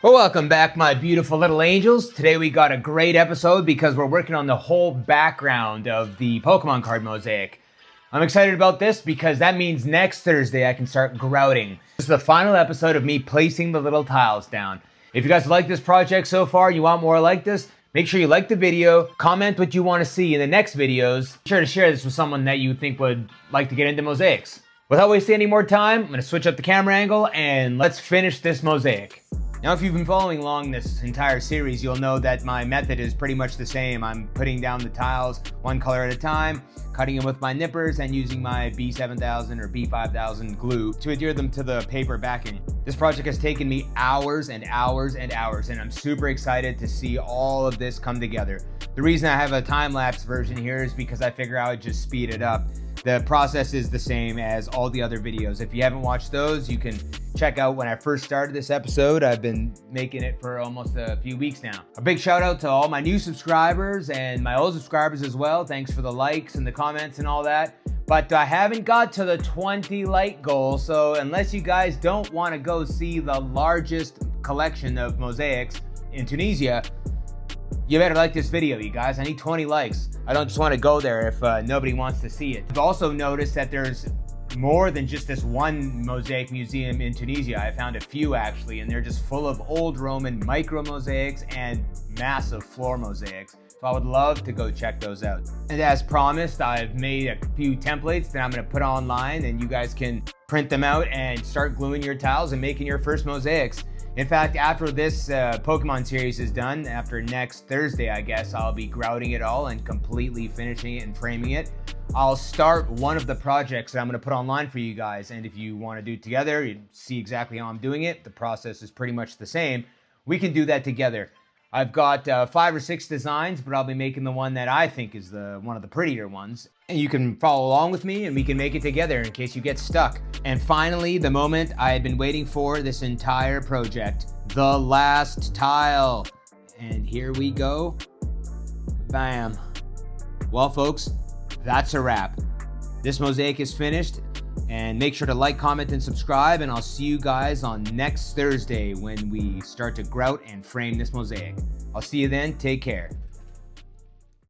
Well, welcome back, my beautiful little angels. Today we got a great episode because we're working on the whole background of the Pokemon card mosaic. I'm excited about this because that means next Thursday I can start grouting. This is the final episode of me placing the little tiles down. If you guys like this project so far, you want more like this, make sure you like the video, comment what you want to see in the next videos. Be sure to share this with someone that you think would like to get into mosaics. Without wasting any more time, I'm going to switch up the camera angle and let's finish this mosaic. Now, if you've been following along this entire series, you'll know that my method is pretty much the same. I'm putting down the tiles one color at a time, cutting them with my nippers, and using my B7000 or B5000 glue to adhere them to the paper backing. This project has taken me hours and hours and hours, and I'm super excited to see all of this come together. The reason I have a time-lapse version here is because I figure I would just speed it up. The process is the same as all the other videos. If you haven't watched those, you can check out when I first started this episode. I've been making it for almost a few weeks now. A big shout out to all my new subscribers and my old subscribers as well. Thanks for the likes and the comments and all that. But I haven't got to the 20 like goal, so unless you guys don't want to go see the largest collection of mosaics in Tunisia, you better like this video, you guys. I need 20 likes. I don't just want to go there if nobody wants to see it. I've also noticed that there's more than just this one mosaic museum in Tunisia. I found a few actually, and they're just full of old Roman micro mosaics and massive floor mosaics. So I would love to go check those out. And as promised, I've made a few templates that I'm going to put online, and you guys can print them out and start gluing your tiles and making your first mosaics. In fact, after this Pokemon series is done, after next Thursday, I guess, I'll be grouting it all and completely finishing it and framing it. I'll start one of the projects that I'm going to put online for you guys. And if you want to do it together, you see exactly how I'm doing it. The process is pretty much the same. We can do that together. I've got 5 or 6 designs, but I'll be making the one that I think is one of the prettier ones. And you can follow along with me and we can make it together in case you get stuck. And finally, the moment I had been waiting for this entire project, the last tile. And here we go. Bam. Well, folks, that's a wrap. This mosaic is finished. And make sure to like, comment, and subscribe, and I'll see you guys on next Thursday when we start to grout and frame this mosaic. I'll see you then. Take care.